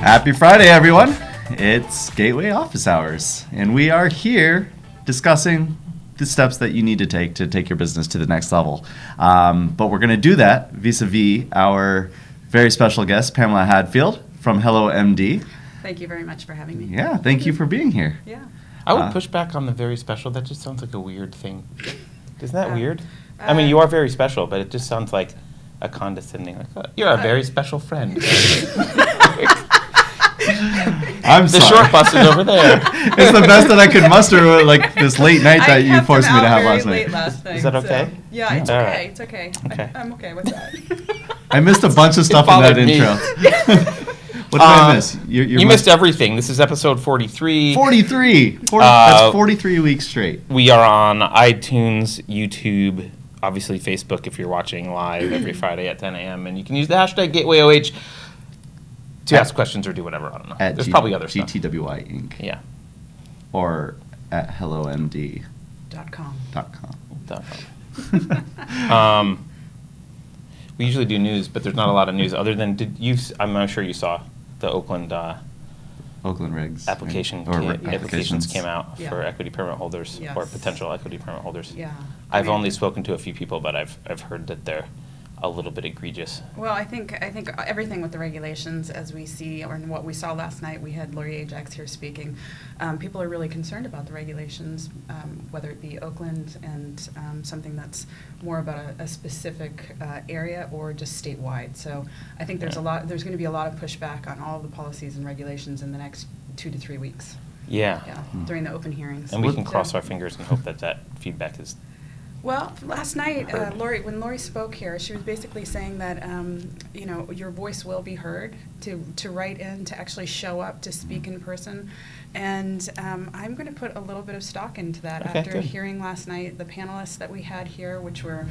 Happy Friday, everyone. It's Gateway Office Hours, and we are here discussing the steps that you need to take your business to the next level. But we're going to do that vis-a-vis our very special guest, Pamela Hadfield from Hello MD. Thank you very much for having me. Yeah, thank you for being here. Yeah. I would push back on the very special. That just sounds like a weird thing. Isn't that weird? I mean, you are very special, but it just sounds like a condescending, like, oh, you're a very special friend. I'm The sorry. short bus is over there. It's the best that I could muster, like this late night that you forced me to have last night. Is that okay? Yeah, it's All okay. right. It's okay. Okay. I'm okay with that. I missed a bunch of stuff in that bothered me. intro. What did I miss? You missed everything. This is episode 43. 43. That's 43 weeks straight. We are on iTunes, YouTube, obviously Facebook if you're watching live every Friday at 10 a.m. And you can use the hashtag GatewayOH to ask questions or do whatever. I don't know. At There's probably other stuff. GTWI Inc. Yeah. Or at hellomd.com. .com. We usually do news, but there's not a lot of news other than I'm not sure you saw the Oakland Oakland regs. application right? Or applications came out Yeah. for equity permit holders or Yes. potential equity permit holders. Yeah. I've only spoken to a few people, but I've heard that they're a little bit egregious. Well, I think everything with the regulations, as we see, or what we saw last night, we had Lori Ajax here speaking. People are really concerned about the regulations, whether it be Oakland and something that's more about a specific area or just statewide. So I think there's going to be a lot of pushback on all of the policies and regulations in the next 2 to 3 weeks. Yeah. During the open hearings. And we can cross our fingers and hope that feedback is. Well, last night, Heard. when Lori spoke here, she was basically saying that, your voice will be heard, to write in, to actually show up, to speak in person. And I'm going to put a little bit of stock into that Okay, after good. hearing last night the panelists that we had here, which were,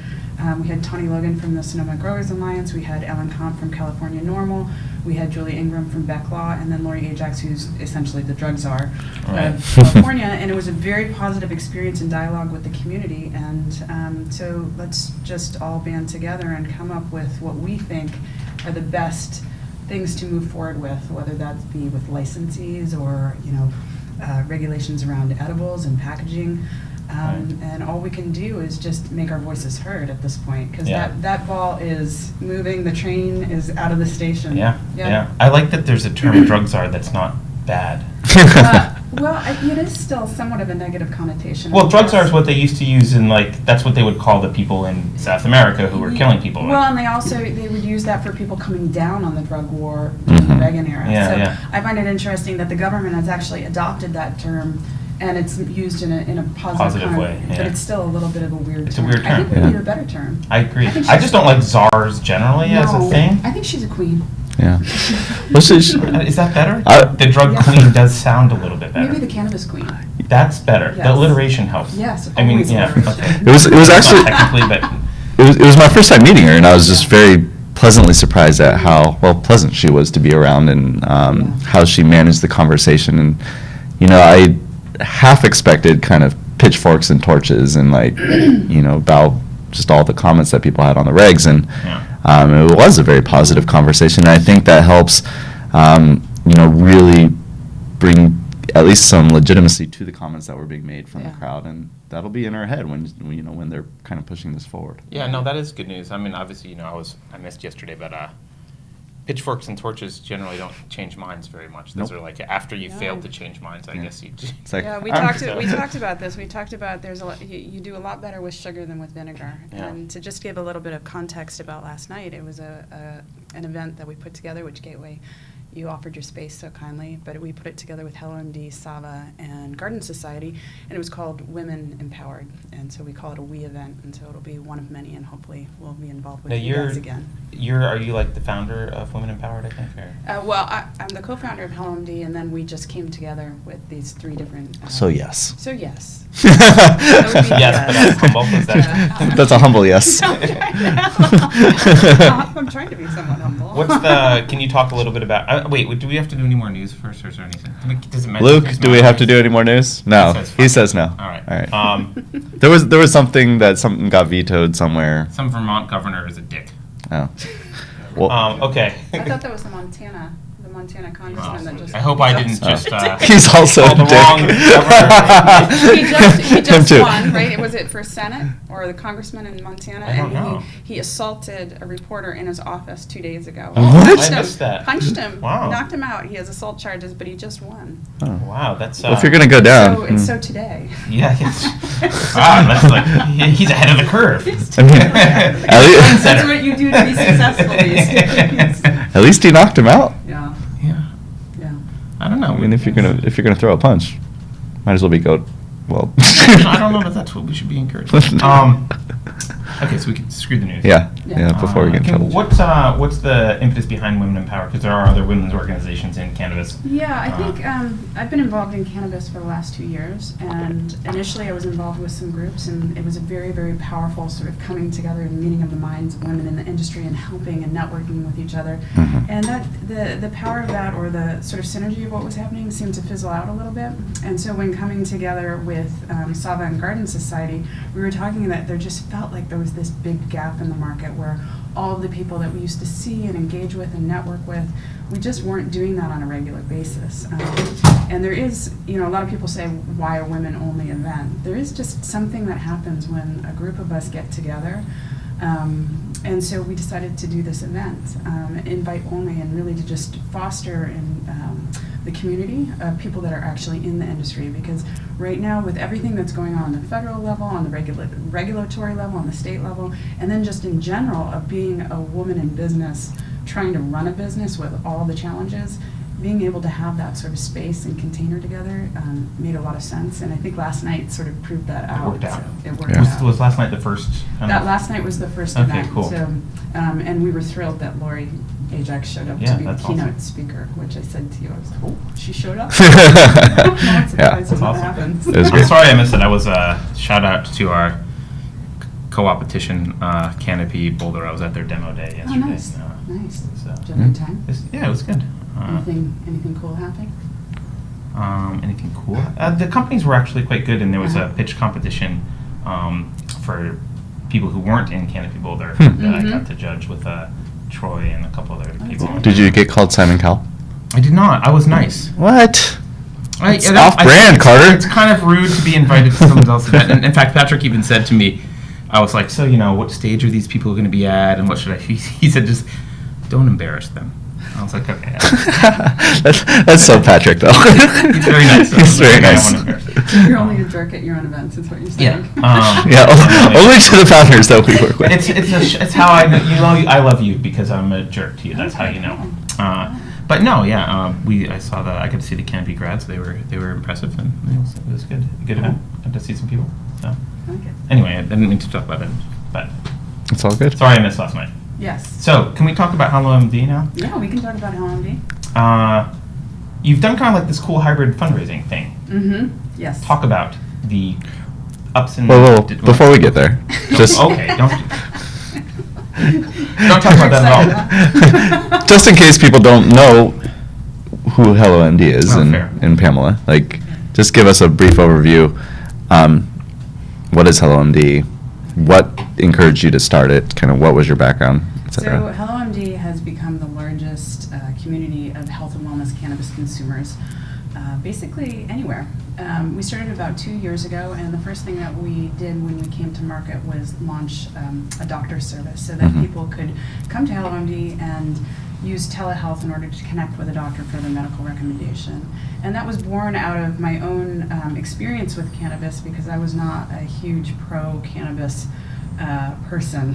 we had Tony Logan from the Sonoma Growers Alliance, we had Ellen Comp from California Normal, we had Julie Ingram from Beck Law, and then Lori Ajax, who's essentially the drug czar Right. of California. And it was a very positive experience and dialogue with the community. And so let's just all band together and come up with what we think are the best things to move forward with, whether that be with licensees or, regulations around edibles and packaging. And all we can do is just make our voices heard at this point, because Yeah. that ball is moving, the train is out of the station. Yeah. I like that there's a term drug czar that's not bad. Well, it is still somewhat of a negative connotation. Well, drug czar is what they used to use in, that's what they would call the people in South America who were killing people. Well, and they would use that for people coming down on the drug war Mhm. in the Reagan era. Yeah, So yeah. I find it interesting that the government has actually adopted that term, and it's used in a positive way, but yeah. it's still a little bit of a weird It's a term. weird I think term, we yeah. need a better term. I agree. I think I just don't like czars generally as a No, thing. I think she's a queen. Yeah. Well, Is that better? The drug Yeah. queen does sound a little bit better. Maybe the cannabis queen. That's better. The Yes. alliteration helps. Yes, I mean, always yeah. alliteration. Okay. It was actually Not technically, but it was my first time meeting her, and I was just very pleasantly surprised at how pleasant she was to be around, and how she managed the conversation. And I half expected kind of pitchforks and torches and about just all the comments that people had on the regs, and it was a very positive conversation. And I think that helps really bring at least some legitimacy to the comments that were being made from the Yeah. crowd, and that'll be in our head when they're kind of pushing this forward. yeah, no, that is good news. I mean, obviously, I missed yesterday, but pitchforks and torches generally don't change minds very much. Those Nope. are like after you No. failed to change minds, I Yeah. guess you. It's like, Yeah, we I'm- talked about this. We talked about there's a lot, you do a lot better with sugar than with vinegar. Yeah. And to just give a little bit of context about last night, it was an event that we put together, which Gateway, you offered your space so kindly, but we put it together with Hello MD, Sava, and Garden Society, and it was called Women Empowered. And so we call it a we event, and so it'll be one of many, and hopefully we'll be involved with Now you guys again. Are you like the founder of Women Empowered, I think? Or? Well, I'm the co-founder of Hello MD, and then we just came together with these 3 different. So yes. So yes. Yes, but that's humble. Is that- That's a humble yes. I'm trying to be somewhat humble. Can you talk a little bit about, wait, do we have to do any more news first, or is there anything? Does it matter? Luke, There's do no we have to news? do any more news? No. He says He fine. says no. All right. All right. There was something got vetoed somewhere. Some Vermont governor is a dick. Oh. Well, Okay. I thought that was the Montana Montana congressman that just. I hope I didn't just. He's also call the a dick. wrong governor. He Him just too. won, right? Was it for Senate or the congressman in Montana? I don't know. And he assaulted a reporter in his office 2 days ago. What? Punched I him, missed that. Punched him. Wow. Knocked him out. He has assault charges, but he just won. Oh. Wow, that's. Well, if you're gonna go down, So it's so today. Yeah, wow, that's like he's ahead of the curve. I mean, That's Trendsetter. what you do to be successful these days. at least he knocked him out. Yeah, Yeah, yeah. I don't know. I mean, if you're gonna throw a punch, might as well be go. Well, I don't know that that's what we should be encouraging. Okay, so we can screw the news. yeah, Yeah. yeah. Before we get in trouble. What's the impetus behind Women in Power? Because there are other women's organizations in cannabis. Yeah, I think I've been involved in cannabis for the last 2 years, and initially I was involved with some groups, and it was a very, very powerful sort of coming together and meeting of the minds of women in the industry and helping and networking with each other. Mhm. And that the power of that, or the sort of synergy of what was happening, seemed to fizzle out a little bit. And so when coming together with Sava and Garden Society, we were talking that there just felt like there was this big gap in the market where all of the people that we used to see and engage with and network with, we just weren't doing that on a regular basis. And there is, a lot of people say, why a women-only event? There is just something that happens when a group of us get together. And so we decided to do this event, invite only, and really to just foster in the community of people that are actually in the industry. Because right now, with everything that's going on the federal level, on the regulatory level, on the state level, and then just in general of being a woman in business, trying to run a business with all the challenges, being able to have that sort of space and container together made a lot of sense. And I think last night sort of proved that out. It worked out. So it worked Yeah. out. Was last night the first? That last night was the first Okay, event. cool. So, and we were thrilled that Lori Ajax showed up Yeah, to be the that's keynote awesome. speaker, which I said to you, I was like, oh, she showed up. Yeah. Not surprised That's when that awesome. happens. It was I'm great. sorry I missed it. I was shout out to our co-opetition Canopy Boulder. I was at their demo day Oh, yesterday. nice, nice. So, Did you have a good time? yeah, it was good. Anything cool happening? Anything cool? The companies were actually quite good, and there was a Uh-huh. pitch competition for people who weren't in Canopy Boulder Hmm. that I Mhm. got to judge with Troy and a couple other That's people. nice. Did you get called Simon Cowell? I did not. I was nice. What? It's I don't- off-brand, I think it's- Carter. It's kind of rude to be invited to someone else's event. And in fact, Patrick even said to me, I was like, so, what stage are these people going to be at, and what should I? He said, just don't embarrass them. I was like, okay. that's so Patrick, though. He's very nice. He's very I nice. won't embarrass him. You're only a jerk at your own events, is what you're Yeah. saying. Yeah, only to the founders that we work with. It's how I know, I love you because I'm a jerk to you. That's how you know. But no, yeah, I saw I got to see the Canopy grads. They were impressive, and it was good. Good event. Got to see some people. So Okay. anyway, I didn't mean to talk about it, but It's all good. sorry I missed last night. Yes. So can we talk about Hello MD now? Yeah, we can talk about LMD. You've done kind of like this cool hybrid fundraising thing. Mm-hmm. Yes. Talk about the ups and Whoa, before we get there, just okay, don't talk about that at all. just in case people don't know who Hello MD is Oh, and, fair. and Pamela, like, just give us a brief overview. What is Hello MD? What encouraged you to start it? Kind of what was your background, et So cetera? HelloMD has become the largest community of health and wellness cannabis consumers, basically anywhere. We started about 2 years ago, and the first thing that we did when we came to market was launch a doctor service so that Mhm. people could come to HelloMD and use telehealth in order to connect with a doctor for their medical recommendation. And that was born out of my own experience with cannabis, because I was not a huge pro-cannabis person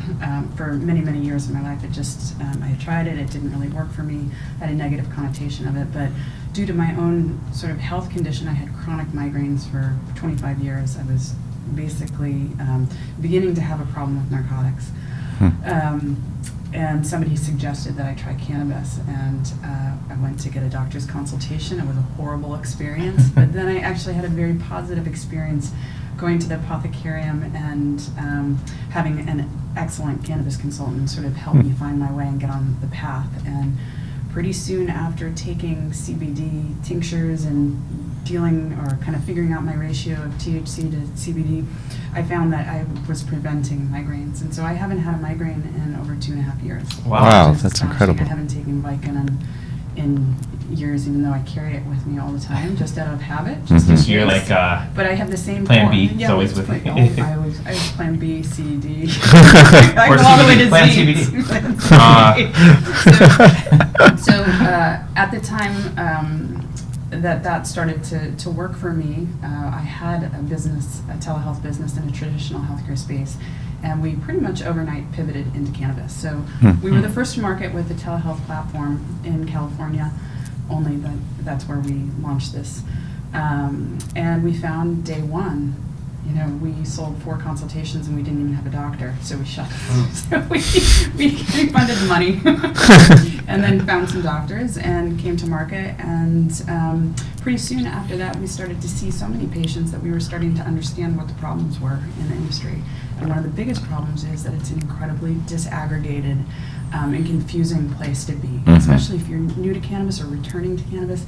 for many, many years of my life. It just, I had tried it, it didn't really work for me, I had a negative connotation of it, but due to my own sort of health condition, I had chronic migraines for 25 years. I was basically beginning to have a problem with narcotics. And somebody suggested that I try cannabis, and I went to get a doctor's consultation. It was a horrible experience, but then I actually had a very positive experience going to the apothecarium and having an excellent cannabis consultant sort of help me find my way and get on the path. And pretty soon after taking CBD tinctures and dealing or kind of figuring out my ratio of THC to CBD, I found that I was preventing migraines. And so I haven't had a migraine in over 2.5 years. Wow, Which is that's astonishing. incredible. I haven't taken Vicodin in years, even though I carry it with me all the time, just out of habit. Just in Mhm. You're case. like, But I have the same Plan form. B is Yeah, always it's with plan- you. oh, I always plan B, C, D. I Or go all the way CBD, to plan Z. CBD. Plan Ah. So at the time that started to work for me, I had a business, a telehealth business in a traditional healthcare space, and we pretty much overnight pivoted into cannabis. So we were the first to market with a telehealth platform in California, only that's where we launched this. And we found day one, you know, we sold 4 consultations and we didn't even have a doctor, so we shut. So we funded the money and then found some doctors and came to market. And pretty soon after that, we started to see so many patients that we were starting to understand what the problems were in the industry. And one of the biggest problems is that it's an incredibly disaggregated and confusing place to be, Mhm. especially if you're new to cannabis or returning to cannabis.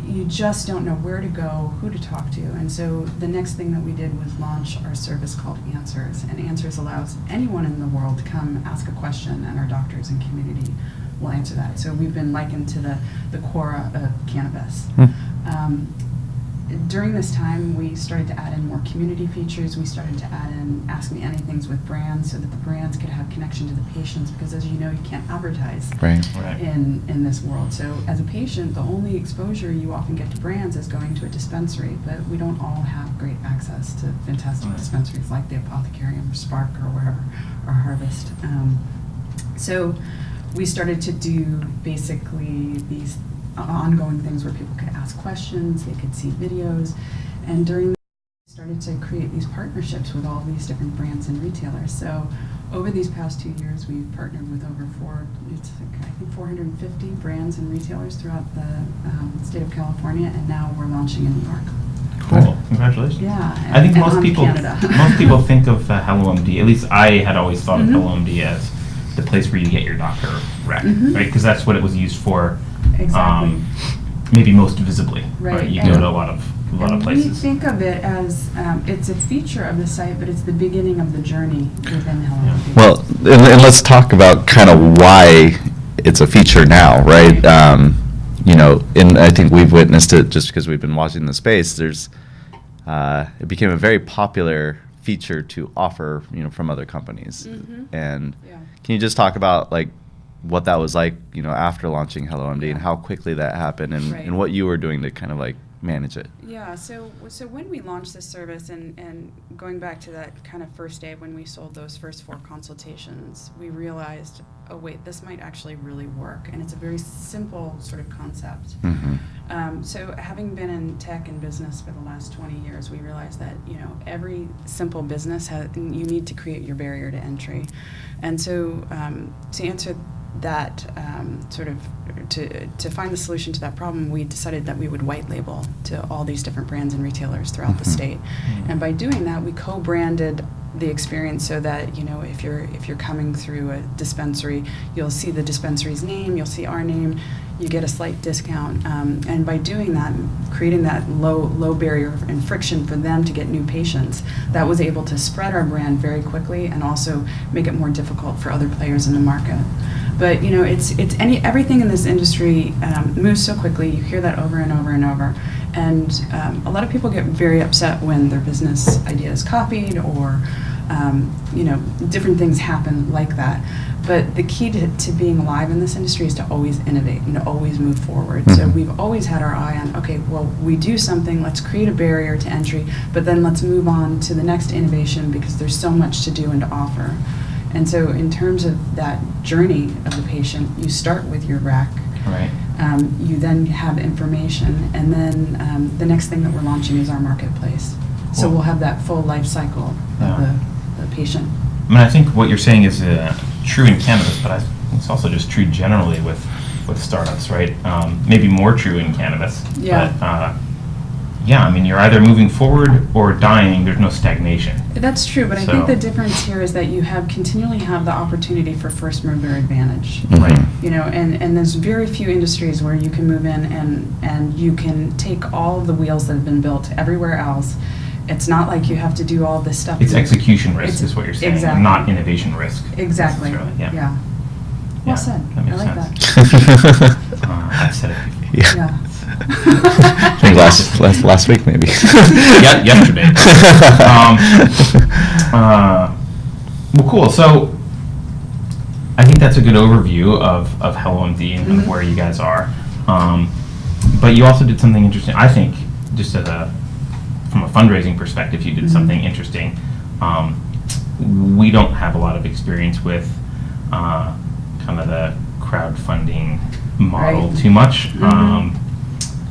You just don't know where to go, who to talk to. And so the next thing that we did was launch our service called Answers. And Answers allows anyone in the world to come ask a question, and our doctors and community will answer that. So we've been likened to the Quora of cannabis. During this time, we started to add in more community features. We started to add in Ask Me Anythings with brands so that the brands could have connection to the patients, because as you know, you can't advertise Right. Right. in this world. So as a patient, the only exposure you often get to brands is going to a dispensary, but we don't all have great access to fantastic Right. dispensaries like the Apothecarium or Spark or wherever, or Harvest. So we started to do basically these ongoing things where people could ask questions, they could see videos, and during that, we started to create these partnerships with all these different brands and retailers. So over these past 2 years, we've partnered with over 450 brands and retailers throughout the state of California, and now we're launching in New York. Cool. Congratulations. Yeah, I think and most on people Canada. most people think of HelloMD. At least I had always thought of Mhm. HelloMD as the place where you get your doctor rec, Mhm. right? Because that's what it was used for. Exactly. Maybe most visibly, Right, You and- go to a lot of And places. we think of it as, it's a feature of the site, but it's the beginning of the journey within HelloMD. Well, and let's talk about kind of why it's a feature now, right? You know, and I think we've witnessed it just because we've been watching the space. It became a very popular feature to offer, you know, from other companies. Mhm. And Yeah. can you just talk about like what that was like, you know, after launching HelloMD and Yeah. how quickly that happened and, Right. and what you were doing to kind of like manage it? Yeah, so when we launched this service, and going back to that kind of first day when we sold those first 4 consultations, we realized, oh wait, this might actually really work, and it's a very simple sort of concept. So having been in tech and business for the last 20 years, we realized that, you know, every simple business you need to create your barrier to entry. And so to answer that to find the solution to that problem, we decided that we would white label to all these different brands and retailers throughout the Mhm. state. And by doing that, we co-branded the experience so that, you know, if you're coming through a dispensary, you'll see the dispensary's name, you'll see our name, you get a slight discount. And by doing that, creating that low barrier and friction for them to get new patients, that was able to spread our brand very quickly and also make it more difficult for other players in the market. But you know, everything in this industry moves so quickly. You hear that over and over and over, and a lot of people get very upset when their business idea is copied, or you know, different things happen like that. But the key to being alive in this industry is to always innovate and to always move forward. So Mhm. we've always had our eye on, okay, well, we do something, let's create a barrier to entry, but then let's move on to the next innovation because there's so much to do and to offer. And so in terms of that journey of the patient, you start with your rec. Right. You then have information, and then the next thing that we're launching is our marketplace. So Cool. we'll have that full life cycle Yeah. of the patient. I mean, I think what you're saying is true in cannabis, but I think it's also just true generally with startups, right? Maybe more true in cannabis. Yeah. But, yeah, I mean, you're either moving forward or dying. There's no stagnation. That's true, but I So- think the difference here is that you continually have the opportunity for first mover advantage. Right. You know, and there's very few industries where you can move in and you can take all of the wheels that have been built everywhere else. It's not like you have to do all this stuff. It's execution risk It's- is what you're saying, exactly. not innovation risk. Exactly, necessarily, yeah. Well Yeah, said. that makes I like sense. I've said it before. Yeah. Yeah. I think last week maybe. Yesterday. Well, cool. So I think that's a good overview of Hello MD and Mhm. where you guys are. But you also did something interesting. I think, just from a fundraising perspective, you did Mhm. something interesting. We don't have a lot of experience with kind of the crowdfunding model Right. too much. Mhm.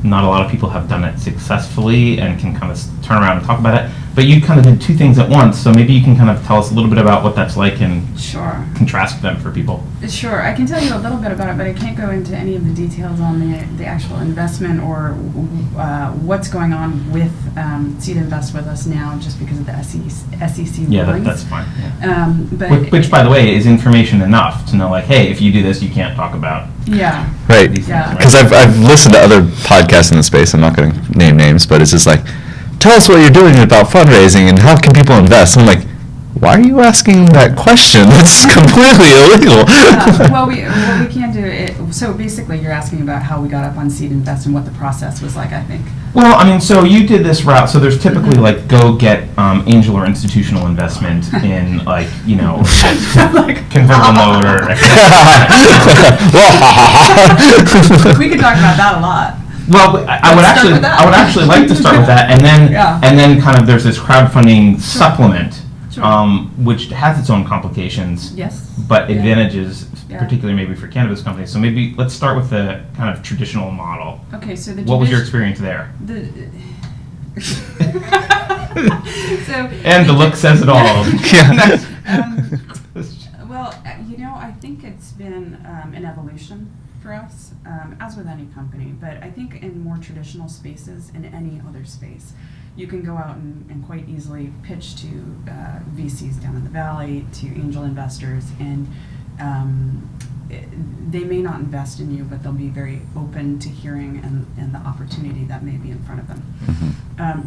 Not a lot of people have done it successfully and can kind of turn around and talk about it. But you kind of did two things at once, so maybe you can kind of tell us a little bit about what that's like and Sure. contrast them for people. Sure, I can tell you a little bit about it, but I can't go into any of the details on the actual investment or what's going on with Seed Invest with us now, just because of the SEC Yeah, rulings. that's fine. Yeah. But Which, by the way, is information enough to know, like, hey, if you do this, you can't talk about yeah, Right. these Yeah. things. Because I've listened to other podcasts in the space. I'm not going to name names, but it's just like, tell us what you're doing about fundraising and how can people invest. And I'm like, why are you asking that question? That's completely illegal. well, what we can do so basically, you're asking about how we got up on Seed Invest and what the process was like. I think. Well, I mean, so you did this route. So there's typically Mhm. like go get angel or institutional investment in like Like- convertible note or. We could talk about that a lot. Well, I would Let's start actually, with that. I would actually like to start with that, and then, Yeah. and then kind of there's this crowdfunding supplement, Sure. which has its own complications, Yes. but Yeah. advantages, Yeah. particularly maybe for cannabis companies. So maybe let's start with the kind of traditional model. Okay, so the What was your division- experience there? So And the look says it all. Yeah. Well, I think it's been an evolution for us, as with any company. But I think in more traditional spaces, in any other space, you can go out and quite easily pitch to VCs down in the valley, to angel investors, and they may not invest in you, but they'll be very open to hearing and the opportunity that may be in front of them.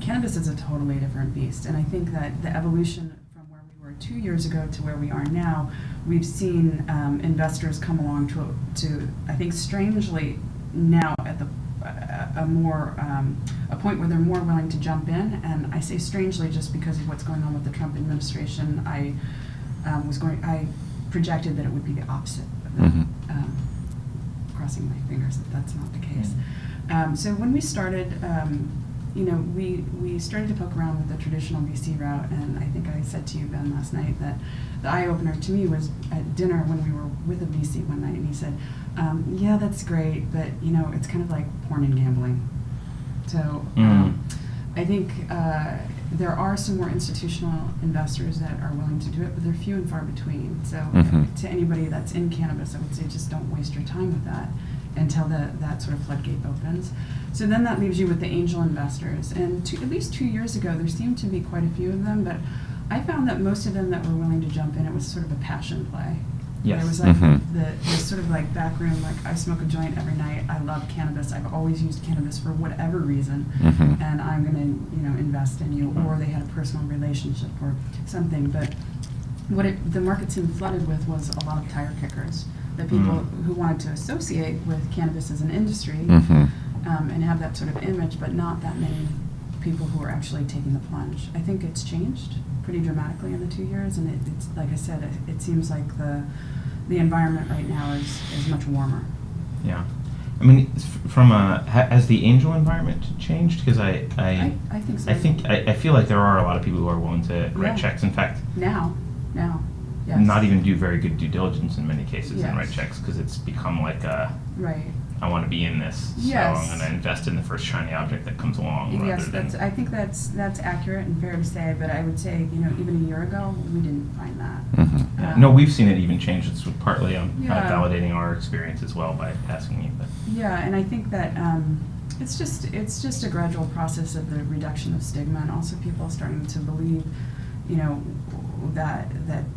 Cannabis is a totally different beast, and I think that the evolution from where we were 2 years ago to where we are now, we've seen investors come along to I think strangely now at a point where they're more willing to jump in, and I say strangely just because of what's going on with the Trump administration. I projected that it would be the opposite of that. Mhm. Crossing my fingers that that's not the case. So when we started, we started to poke around with the traditional VC route, and I think I said to you, Ben, last night that the eye-opener to me was at dinner when we were with a VC one night, and he said, yeah, that's great, but, it's kind of like porn and gambling. So I think there are some more institutional investors that are willing to do it, but they're few and far between. So Mhm. to anybody that's in cannabis, I would say just don't waste your time with that until that sort of floodgate opens. So then that leaves you with the angel investors. And at least 2 years ago, there seemed to be quite a few of them, but I found that most of them that were willing to jump in, it was sort of a passion play. Yes. There was like Mhm. the sort of like back room, like I smoke a joint every night. I love cannabis. I've always used cannabis for whatever reason, Mhm. and I'm going to invest in you. Or they had a personal relationship or something. But the market seemed flooded with was a lot of tire kickers, the people who wanted to associate with cannabis as an industry Mhm. and have that sort of image, but not that many people who are actually taking the plunge. I think it's changed pretty dramatically in the 2 years, and it's like I said, it seems like the environment right now is much warmer. Yeah. I mean, has the angel environment changed? Because I think so. I feel like there are a lot of people who are willing to write Yeah. checks. In fact, Now, yes. not even do very good due diligence in many cases and write Yes. checks because it's become like Right. I want to be in this, Yes. so I'm going to invest in the first shiny object that comes along. Yes, rather than, I think that's accurate and fair to say, but I would say, even a year ago, we didn't find that. Mhm. Yeah. No, we've seen it even change. It's partly on Yeah. validating our experience as well by asking you. But Yeah, and I think that it's just a gradual process of the reduction of stigma, and also people starting to believe, that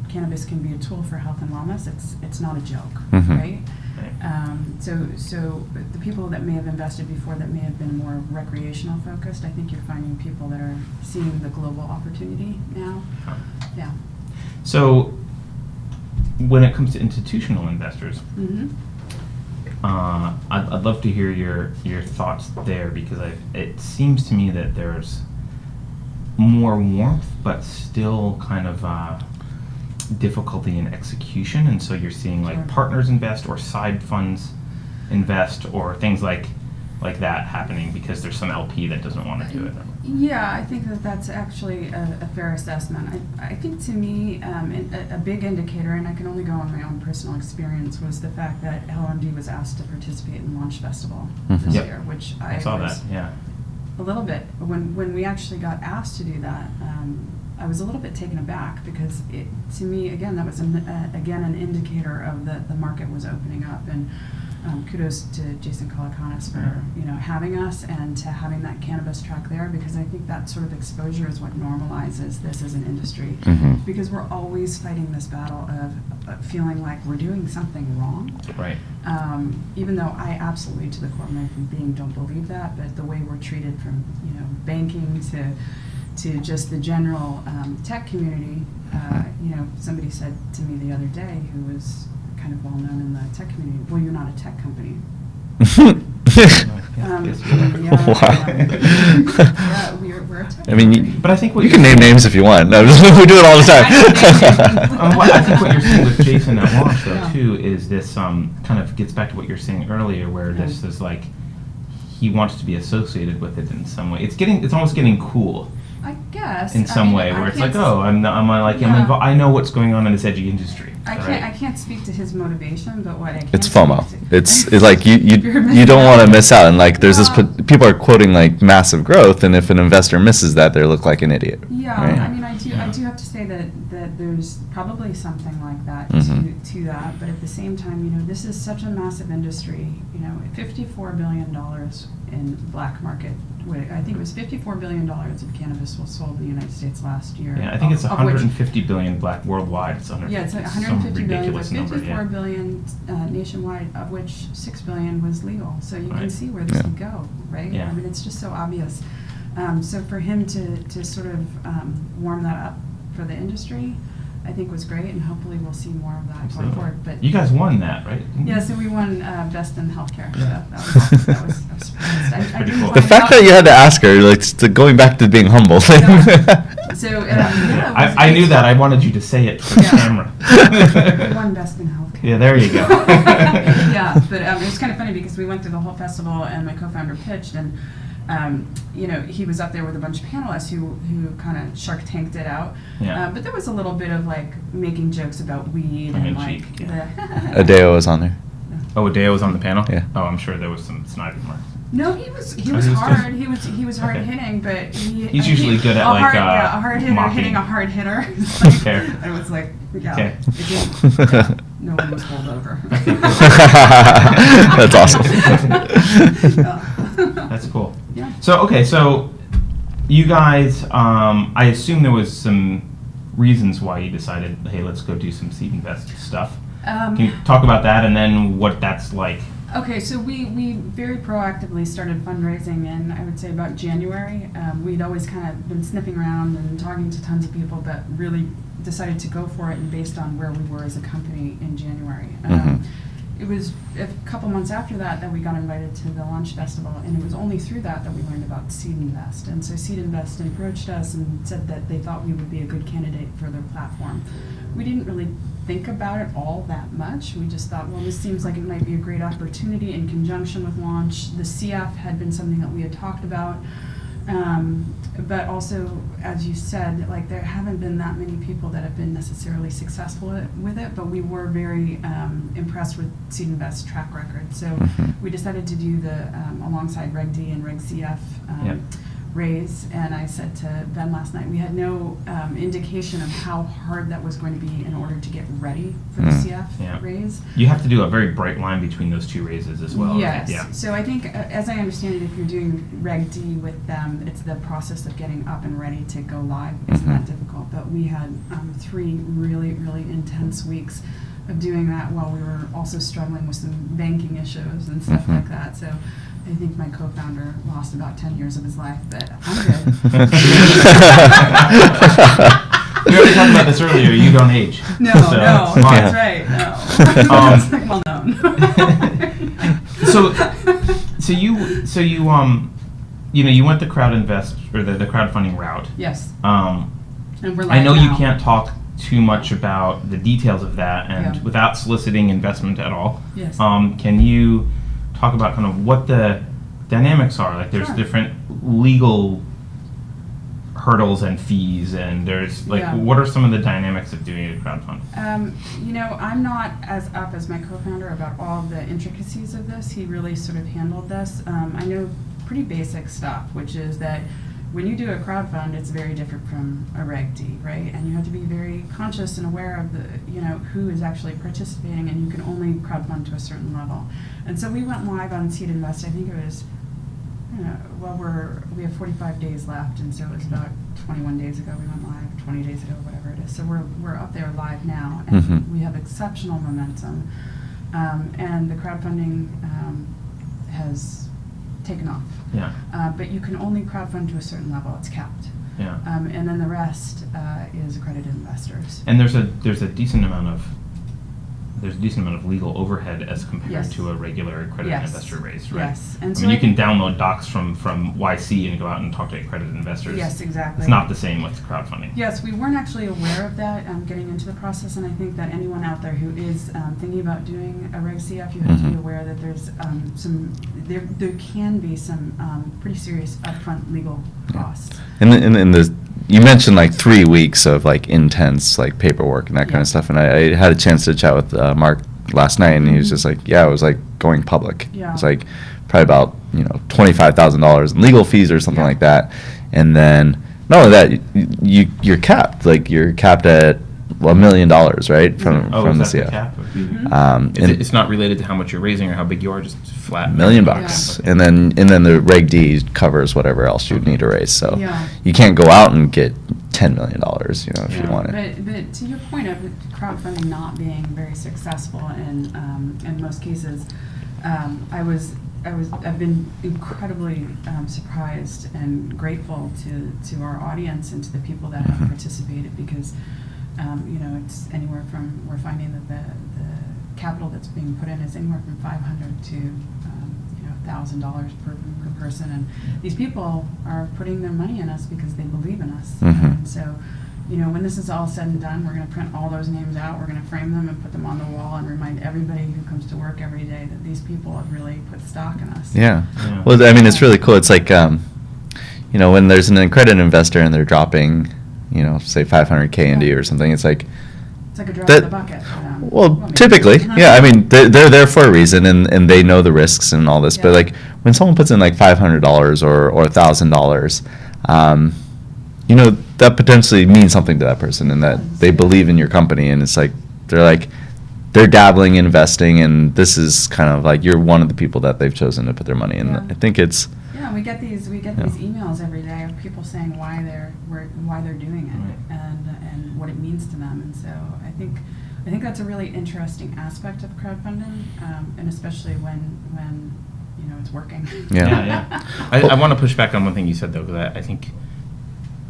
cannabis can be a tool for health and wellness. It's not a joke, Mhm. right? right. So the people that may have invested before that may have been more recreational focused, I think you're finding people that are seeing the global opportunity now. Huh. Yeah. So when it comes to institutional investors, Mhm. I'd love to hear your thoughts there, because it seems to me that there's more warmth, but still kind of difficulty in execution, and so you're seeing like Sure. partners invest or side funds invest or things like that happening because there's some LP that doesn't want to do it. Yeah, I think that that's actually a fair assessment. I think to me, a big indicator, and I can only go on my own personal experience, was the fact that LMD was asked to participate in Launch Festival Mhm. this Yep. year, which I saw that. was Yeah. a little bit, when we actually got asked to do that, I was a little bit taken aback because to me, again, that was again an indicator of the market was opening up, and kudos to Jason Kolakanis for having us and to having that cannabis track there, because I think that sort of exposure is what normalizes this as an industry, Mhm. because we're always fighting this battle of feeling like we're doing something wrong. Right. Even though I absolutely, to the core of my being, don't believe that, but the way we're treated from banking to just the general tech community, somebody said to me the other day, who was kind of well known in the tech community, well, you're not a tech company. Yes, Wow. Yeah, we're a tech I mean, company. But I think what you can you're- name names if you want. No, we do it all the time. I think what you're saying with Jason at launch, though, Yeah. too, is this kind of gets back to what you're saying earlier, where this is like he wants to be associated with it in some way. It's almost getting cool I guess. in some way, where it's like, oh, Yeah. I know what's going on in this edgy industry. I right? can't speak to his motivation, but what I can It's speak FOMO. to- It's like you You're missing don't want out. to miss out, and like there's Yeah. people are quoting like massive growth, and if an investor misses that, they look like an idiot. Yeah, right? I mean, I do have to say that there's probably something like that Mhm. to that, but at the same time, this is such a massive industry. $54 billion in black market. I think it was $54 billion of cannabis was sold in the United States last year. Yeah, I think it's of which- 150 billion black worldwide. It's Yeah, it's like some 150 billion, but ridiculous number. 54 Yeah. billion nationwide, of which 6 billion was legal. So you can Right. see where this Yeah. could go, right? Yeah. I mean, it's just so obvious. So for him to sort of warm that up for the industry, I think was great, and hopefully we'll see more of that going Absolutely. forward. But You guys won that, right? Didn't you? yeah, so we won Best in Healthcare. Yeah. So that was I was surprised. I Pretty didn't cool. The find fact out- that you had to ask her, like, going back to being humble thing. Yeah. So yeah, it was- I knew that. I wanted you to say it for the Yeah. camera. We won Best in Healthcare. Yeah, there you go. Yeah, but it was kind of funny because we went through the whole festival and my co-founder pitched, and he was up there with a bunch of panelists who kind of Shark Tanked it out. Yeah. But there was a little bit of like making jokes about weed Tongue in and like cheek, the Adeo was on there. Oh, Adeo was on the panel? Yeah. Oh, I'm sure there was some snide remarks. No, he was he was hard. good? He was hard Okay. hitting, but He's usually good at, a like, hard, yeah, a hard hitter mocking. hitting a hard hitter. It's like- Okay. I was like, yeah, Okay. it didn't, yeah, no one was pulled over. That's awesome. Yeah. That's cool. Yeah. So you guys, I assume there was some reasons why you decided, hey, let's go do some seed invest stuff. Can you talk about that and then what that's like? Okay, so we very proactively started fundraising in, I would say, about January. We'd always kind of been sniffing around and talking to tons of people, but really decided to go for it, and based on where we were as a company in January. Mhm. It was a couple months after that we got invited to the Launch Festival, and it was only through that we learned about Seed Invest. And so Seed Invest approached us and said that they thought we would be a good candidate for their platform. We didn't really think about it all that much. We just thought, well, this seems like it might be a great opportunity in conjunction with Launch. The CF had been something that we had talked about. But also, as you said, like there haven't been that many people that have been necessarily successful with it, but we were very impressed with Seed Invest's track record. So Mhm. we decided to do the, alongside Reg D and Reg CF Yep. raise, and I said to Ben last night, we had no indication of how hard that was going to be in order to get ready for the Mm. CF Yeah. raise. You have to do a very bright line between those two raises as well. Yes. Right? Yeah. So I think, as I understand it, if you're doing Reg D with them, it's the process of getting up and ready to go live. Isn't that Mhm. difficult? But we had 3 really, really intense weeks of doing that while we were also struggling with some banking issues and stuff Mhm. like that. So I think my co-founder lost about 10 years of his life, but I'm good. We already talked about this earlier. You don't age. No, So no, it's fine. that's right, no. Um, It's like, well known. So you went the crowd invest or the crowdfunding route. Yes, Um, and we're I live know you now. can't talk too much about the details of that, and Yeah. without soliciting investment at all. Yes. Can you talk about kind of what the dynamics are? Like, there's Sure. different legal hurdles and fees, and there's like, Yeah. what are some of the dynamics of doing a crowdfunding? I'm not as up as my co-founder about all the intricacies of this. He really sort of handled this. I know pretty basic stuff, which is that when you do a crowdfund, it's very different from a Reg D, right? And you have to be very conscious and aware of who is actually participating, and you can only crowdfund to a certain level. And so we went live on Seed Invest. I think it was, we have 45 days left, and so it was about 21 days ago we went live, 20 days ago, whatever it is. So we're up there live now, and Mhm. we have exceptional momentum, and the crowdfunding has taken off. Yeah, But you can only crowdfund to a certain level; it's capped, yeah. and then the rest is accredited investors. And there's a decent amount of legal overhead as compared Yes. to a regular accredited Yes. investor raise, right? Yes, and I so mean, you can think- download docs from YC and go out and talk to accredited investors. Yes, exactly. It's not the same with crowdfunding. Yes, we weren't actually aware of that getting into the process, and I think that anyone out there who is thinking about doing a Reg CF, you have to be Mhm. aware that there's there can be some pretty serious upfront legal costs. In you mentioned like 3 weeks of like intense like paperwork and that kind Yeah. of stuff, and I had a chance to chat with Mark last night, and he was Mhm. just like, yeah, it was like going public. Yeah. It's like probably about $25,000 in legal fees or something Yeah. like that, and then not only that, you're capped, like you're capped at $1 million, right, from Oh, from the is that CF. the cap? Mhm. And It's not related to how much you're raising or how big you are, just flat. $1 million Yeah. bucks, and then the Reg D covers whatever else you would need to raise. So Yeah. you can't go out and get $10 million, if you Yeah, want it. But to your point of crowdfunding not being very successful in most cases, I've been incredibly surprised and grateful to our audience and to the people that have Mhm. participated, because it's anywhere from, we're finding that the capital that's being put in is anywhere from $500 to $1,000 per person, and these people are putting their money in us because they believe in us. Mhm. And so, when this is all said and done, we're going to print all those names out, we're going to frame them and put them on the wall and remind everybody who comes to work every day that these people have really put stock in us. Yeah. Yeah. Well, I mean, it's really cool. It's like, when there's an accredited investor and they're dropping, say $500K into you or something, it's like, It's like a drop That- in the bucket. well, maybe. typically, yeah. I mean, they're there for a reason, and they know the risks and all this. But Yeah. like when someone puts in like $500 or $1,000, that potentially means something to that person, and that Does, they yeah. believe in your company, and it's like they're dabbling in investing, and this is kind of like you're one of the people that they've chosen to put their money in. Yeah. I think it's. Yeah, we get these Yeah. emails every day of people saying why they're doing it, Right. and what it means to them, and so I think that's a really interesting aspect of crowdfunding, and especially when it's working. Yeah. Yeah. I want to push back on one thing you said, though, because I think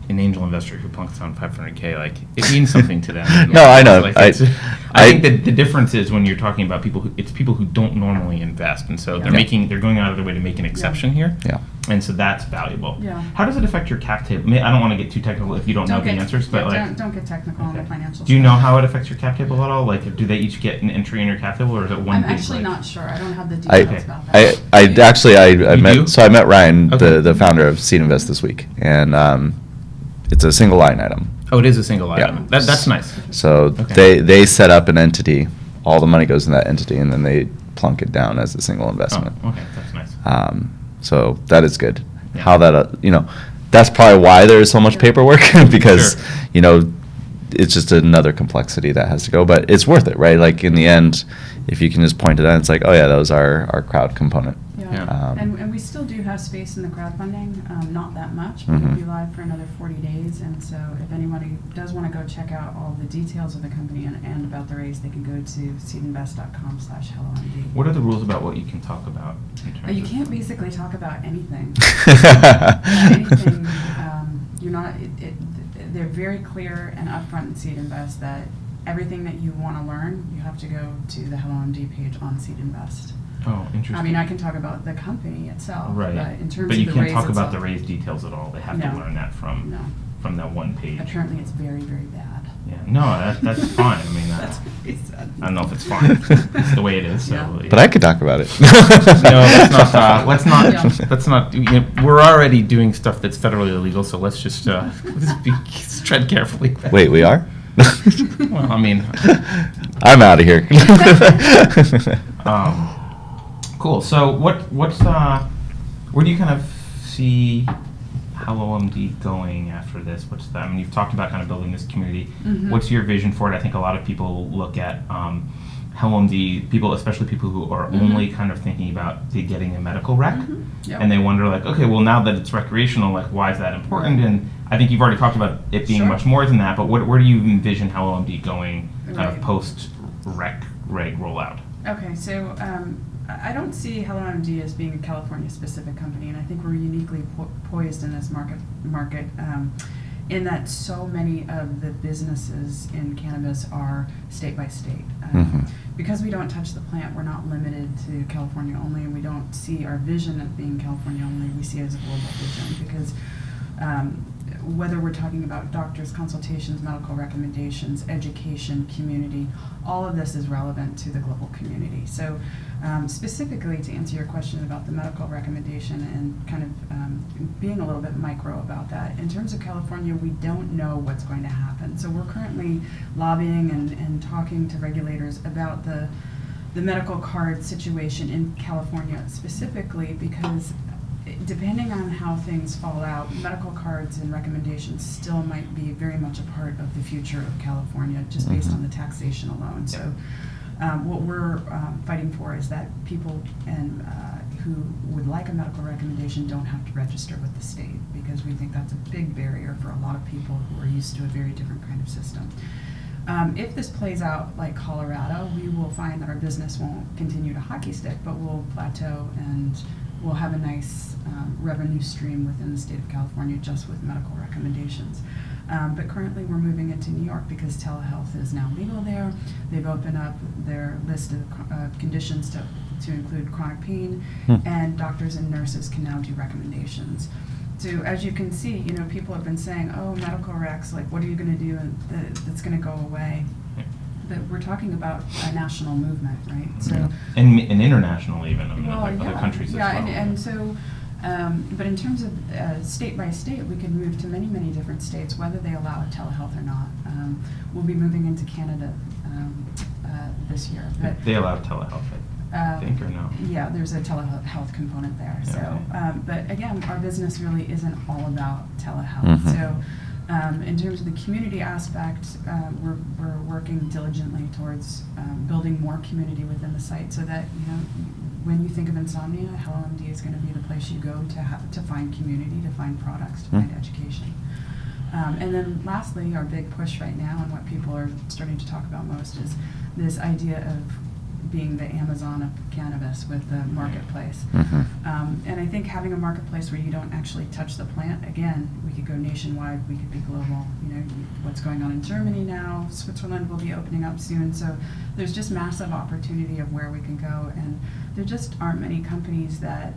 an angel investor who plunks down $500K, like, it means something to them. No, I know. Like, I think that the difference is when you're talking about people who don't normally invest, and so Yeah. they're going out of their way to make an exception here. Yeah. And so that's valuable. Yeah. How does it affect your cap table? I don't want to get too technical if you don't know the answers, but like, don't get technical on the okay. financial. Do you stuff. know how it affects your cap table at all? Like, do they each get an entry in your cap table, or is it one I'm big? actually like- not sure. I don't have the I, details about that. I actually I You met do? so I met Ryan, Okay. the founder of Seed Invest, this week, and it's a single line item. Oh, it is a single Yeah. item. That's nice. So Okay. they set up an entity, all the money goes in that entity, and then they plunk it down as a single investment. Oh, okay, that's nice. So that is good. Yeah. How that that's probably why there's so much Yeah. paperwork because Sure. it's just another complexity that has to go, but it's worth it, right? Like in the end, if you can just point it out, it's like, oh yeah, that was our crowd component. Yeah, Yeah. and we still do have space in the crowdfunding, not that much, but we'll Mhm. be live for another 40 days, and so if anybody does want to go check out all the details of the company and about the raise, they can go to seedinvest.com/HelloMD. What are the rules about what you can talk about? In terms You of- can't basically talk about anything. Yeah. Anything, you're not, they're very clear and upfront in Seed Invest that everything that you want to learn, you have to go to the HelloMD page on Seed Invest. Oh, interesting. I mean, I can talk about the company itself, Right. but in terms But of you the can't raise talk about itself, the raise details at all. They have to No. learn that from No. that one page. Apparently, it's very, very bad. Yeah. No, that's fine. I mean, That's what he said. I don't know if it's fine. It's the way it is. So, Yeah. But I could talk about it. No, let's not. Yeah. Let's not. We're already doing stuff that's federally illegal, so let's just let's tread carefully. Wait, we are? Well, I mean, I'm out of here. cool. So, what's where do you kind of see HelloMD going after this? I mean, you've talked about kind of building this community. Mhm. What's your vision for it? I think a lot of people look at HelloMD, especially people who are Mhm. only kind of thinking about getting a medical rec, Mhm. Yep. and they wonder like, okay, well now that it's recreational, like why is that important? Right. And I think you've already talked about it being Sure. much more than that. But where do you envision HelloMD going, kind Right. of post reg rollout? Okay, so I don't see HelloMD as being a California-specific company, and I think we're uniquely poised in this market in that so many of the businesses in cannabis are state by state. Mhm. Because we don't touch the plant, we're not limited to California only, and we don't see our vision of being California only. We see it as a global vision because whether we're talking about doctors, consultations, medical recommendations, education, community, all of this is relevant to the global community. So specifically to answer your question about the medical recommendation and kind of being a little bit micro about that, in terms of California, we don't know what's going to happen. So we're currently lobbying and talking to regulators about the medical card situation in California specifically because depending on how things fall out, medical cards and recommendations still might be very much a part of the future of California, just based on the taxation alone. So what we're fighting for is that people who would like a medical recommendation don't have to register with the state, because we think that's a big barrier for a lot of people who are used to a very different kind of system. If this plays out like Colorado, we will find that our business won't continue to hockey stick, but we'll plateau and we'll have a nice revenue stream within the state of California just with medical recommendations. But currently we're moving into New York because telehealth is now legal there. They've opened up their list of conditions to include chronic pain, and doctors and nurses can now do recommendations. So as you can see, people have been saying, oh, medical recs, like what are you going to do that's going to go away? But we're talking about a national movement, right? So And international even, I mean, well, like other countries as well. and so, but in terms of state by state, we could move to many, many different states, whether they allow telehealth or not. We'll be moving into Canada this year. But They allow telehealth, I think, or no? yeah, there's a telehealth component there. Yeah, So, okay. but again, our business really isn't all about telehealth. Mhm. So, in terms of the community aspect, we're working diligently towards building more community within the site, so that when you think of insomnia, HelloMD is going to be the place you go to find community, to find products, to find education. And then lastly, our big push right now, and what people are starting to talk about most, is this idea of being the Amazon of cannabis with the marketplace. And I think having a marketplace where you don't actually touch the plant, again, we could go nationwide, we could be global. What's going on in Germany now, Switzerland will be opening up soon. So there's just massive opportunity of where we can go. And there just aren't many companies that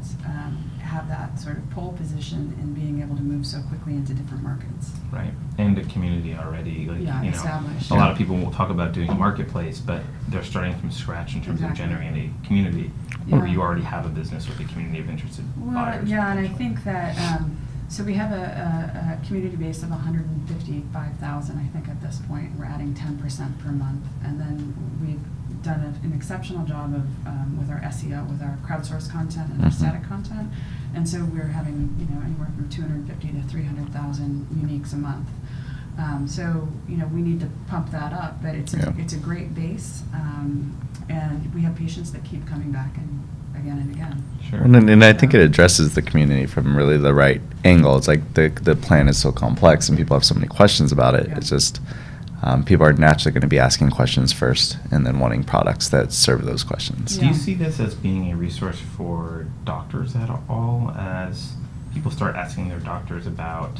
have that sort of pole position in being able to move so quickly into different markets. Right, and the community already, like, Yeah, established. a lot of people will talk about doing a marketplace, but they're starting from scratch in terms of Exactly. generating a community where Yeah. you already have a business with a community of interested Well, buyers. yeah, and I potentially. think that, so we have a community base of 155,000, I think, at this point. We're adding 10% per month. And then we've done an exceptional job of, with our SEO, with our crowdsourced content and our static content. And so we're having, anywhere from 250 to 300,000 uniques a month. So, we need to pump that up, but it's a great base. And we have patients that keep coming back and again and again. Sure. And I think it addresses the community from really the right angle. It's like the plan is so complex and people have so many questions about it. Yeah. It's just people are naturally going to be asking questions first and then wanting products that serve those questions. Do you Yeah. see this as being a resource for doctors at all, as people start asking their doctors about,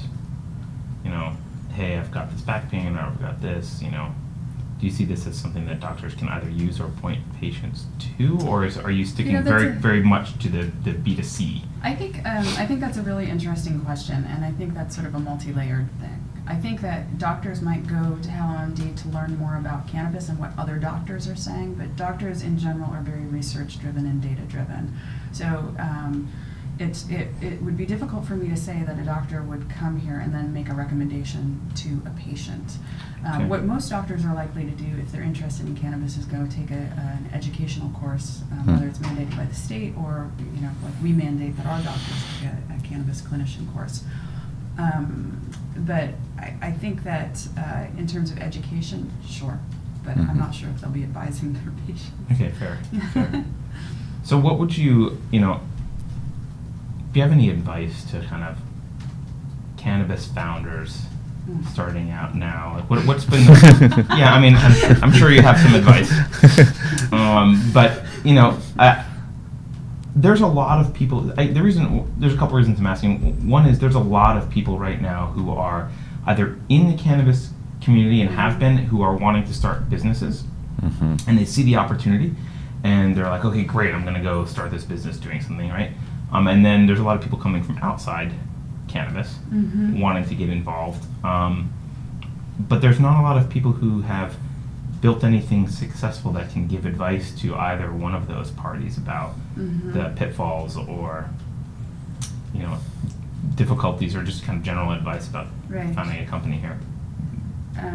hey, I've got this back pain, or I've got this, do you see this as something that doctors can either use or point patients to, or are you sticking that's very, a- very much to the B2C? I think that's a really interesting question, and I think that's sort of a multi-layered thing. I think that doctors might go to HelloMD to learn more about cannabis and what other doctors are saying, but doctors in general are very research-driven and data-driven. So it would be difficult for me to say that a doctor would come here and then make a recommendation to a patient. Okay. What most doctors are likely to do if they're interested in cannabis is go take an educational course, whether it's mandated by the state or, like we mandate that our doctors take a cannabis clinician course. But I think that in terms of education, sure, but I'm not sure if they'll be advising their patients. Okay, fair. So what would you, do you have any advice to kind of cannabis founders starting out now? Like what's been the, yeah, I mean, I'm sure you have some advice. But, there's a lot of people, there's a couple reasons I'm asking. One is there's a lot of people right now who are either in the cannabis community and have been, who are wanting to start businesses, and they see the opportunity, and they're like, okay, great, I'm going to go start this business doing something, right? And then there's a lot of people coming from outside cannabis, wanting to get involved. But there's not a lot of people who have built anything successful that can give advice to either one of those parties about the pitfalls or, difficulties, or just kind of general advice about founding a company here.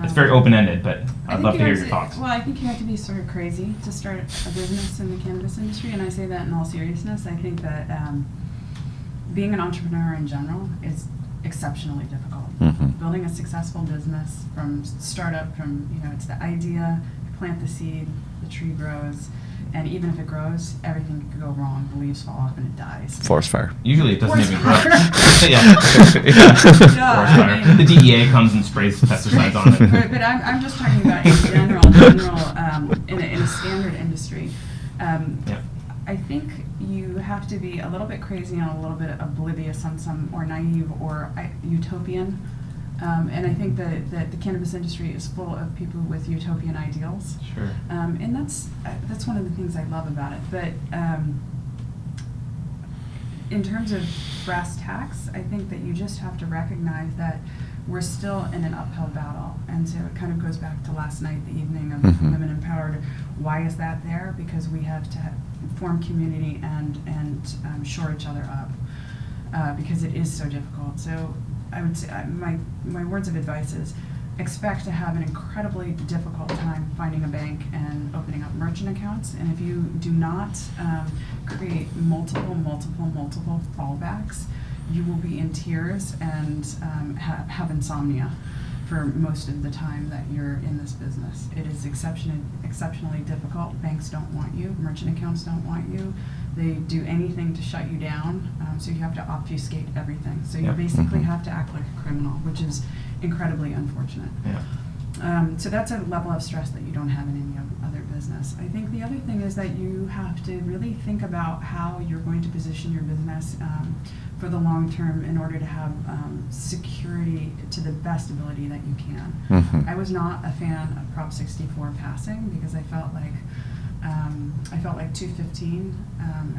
It's very open-ended, but I'd love to hear your thoughts. Well, I think you have to be sort of crazy to start a business in the cannabis industry, and I say that in all seriousness. I think that being an entrepreneur in general is exceptionally difficult. Building a successful business from startup, it's the idea, you plant the seed, the tree grows, and even if it grows, everything could go wrong. The leaves fall off and it dies. Forest fire. Usually it doesn't Forest even grow. fire. Yeah. Forest I fire. mean- The DEA comes and sprays pesticides on it. But I'm just talking about in general, in a standard industry. Yeah. I think you have to be a little bit crazy and a little bit oblivious on some, or naive, or utopian. And I think that the cannabis industry is full of people with utopian ideals. Sure. And that's one of the things I love about it. But in terms of brass tacks, I think that you just have to recognize that we're still in an uphill battle. And so it kind of goes back to last night, the evening of Women Empowered. Why is that there? Because we have to form community and shore each other up, because it is so difficult. So I would say my words of advice is expect to have an incredibly difficult time finding a bank and opening up merchant accounts. And if you do not create multiple fallbacks, you will be in tears and have insomnia for most of the time that you're in this business. It is exceptionally difficult. Banks don't want you. Merchant accounts don't want you. They do anything to shut you down, so you have to obfuscate everything. So you basically have to act like a criminal, which is incredibly unfortunate. Yeah. So that's a level of stress that you don't have in any other business. I think the other thing is that you have to really think about how you're going to position your business for the long term in order to have security to the best ability that you can. I was not a fan of Prop 64 passing because I felt like 215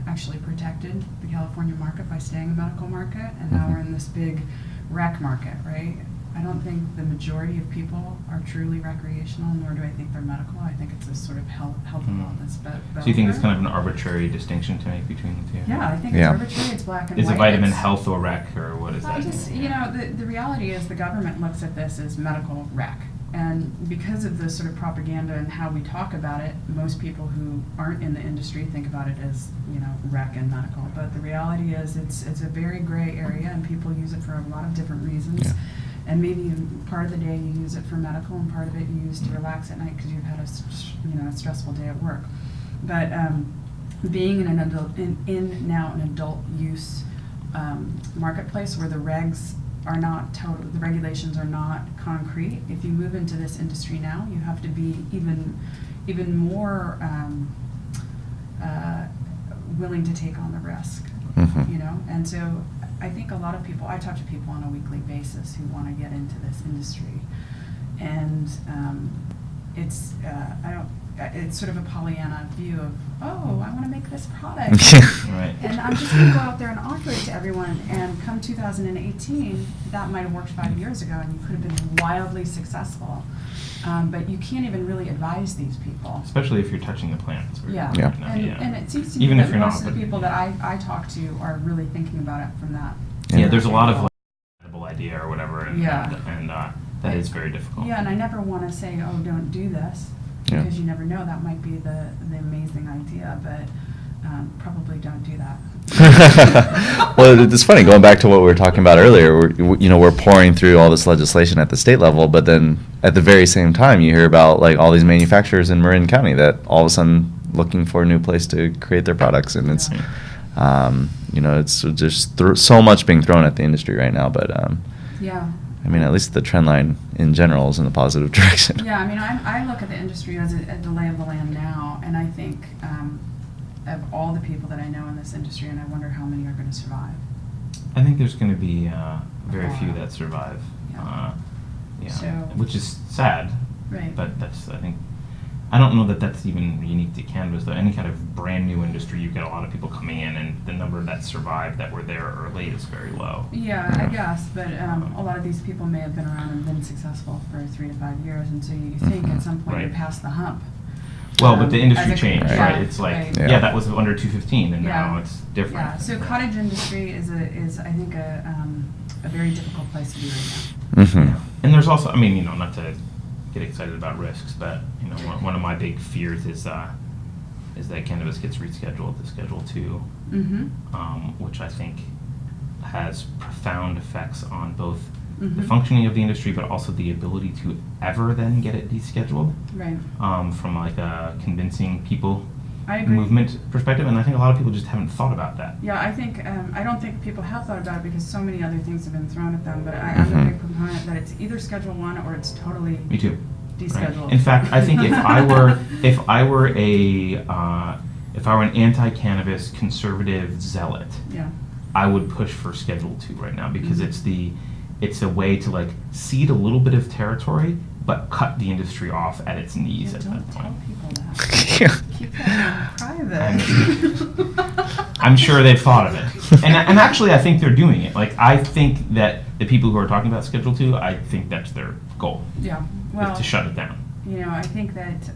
actually protected the California market by staying a medical market, and now we're in this big rec market, right? I don't think the majority of people are truly recreational, nor do I think they're medical. I think it's a sort of health law that's better. So you think it's kind of an arbitrary distinction to make between the two? Yeah, I think Yeah. it's arbitrary, it's black and Is white. it vitamin It's- health or rec, or what is I that? just, the reality is the government looks at this as medical rec. And because of the sort of propaganda and how we talk about it, most people who aren't in the industry think about it as, rec and medical. But the reality is it's a very gray area and people use it for a lot of different reasons. Yeah. And maybe part of the day you use it for medical and part of it you use to relax at night because you've had a stressful day at work. But being in an adult use marketplace where the regs are not the regulations are not concrete. If you move into this industry now, you have to be even more willing to take on the risk, And so I think a lot of people, I talk to people on a weekly basis who want to get into this industry. And it's, it's sort of a Pollyanna view of, oh, I want to make this product. Right. And I'm just going to go out there and offer it to everyone. And come 2018, that might have worked 5 years ago, and you could have been wildly successful. But you can't even really advise these people. Especially if you're touching the plants. Yeah. Yeah. And it seems to me Even if that you're most not, of the but- people that I talk to are really thinking about it from that. Yeah, there's a lot of like edible idea or whatever, and, Yeah. and that is very difficult. Yeah, and I never want to say, oh, don't do this, Yeah. because you never know, that might be the amazing idea, but probably don't do that. Well, it's funny, going back to what we were talking about earlier, we're pouring through all this legislation at the state level, but then at the very same time, you hear about like all these manufacturers in Marin County that all of a sudden looking for a new place to create their products, and it's, it's just so much being thrown at the industry right now, but Yeah. I mean, at least the trend line in general is in the positive direction. Yeah, I mean, I look at the industry as the lay of the land now, and I think of all the people that I know in this industry, and I wonder how many are going to survive. I think there's going to be very few that survive. Yeah. So- Which is sad. Right. But I don't know that that's even unique to cannabis. Though any kind of brand new industry, you get a lot of people coming in, and the number that survived that were there early is very low. Yeah, I guess, but a lot of these people may have been around and been successful for 3 to 5 years, and so you think at some point you're Right. past the hump. Well, but the industry as a- changed, yeah, right? It's like, right. Yeah. that was under 215, and Yeah. now it's different. Yeah, so cottage industry is I think a very difficult place to be right Mm-hmm. And there's also, I mean, not to get excited about risks, but one of my big fears is that cannabis gets rescheduled to Schedule 2, now. Mm-hmm. which I think has profound effects on both the Mhm. functioning of the industry, but also the ability to ever then get it descheduled, Right. from like a convincing people I agree. movement perspective. And I think a lot of people just haven't thought about that. Yeah, I think, I don't think people have thought about it because so many other things have been thrown at them, but I'm a big proponent that it's either Schedule 1 or it's totally Me too. Right. descheduled. In fact, I think if I were an anti-cannabis conservative zealot, Yeah, I would push for Schedule 2 right now, because Mhm. it's a way to like cede a little bit of territory, but cut the industry off at its knees Yeah, at don't that tell point. people that. Yeah. Keep that private. I'm sure they've thought of it, and actually, I think they're doing it. Like, I think that the people who are talking about Schedule 2, I think that's their goal, Yeah, is well, to shut it down. I think that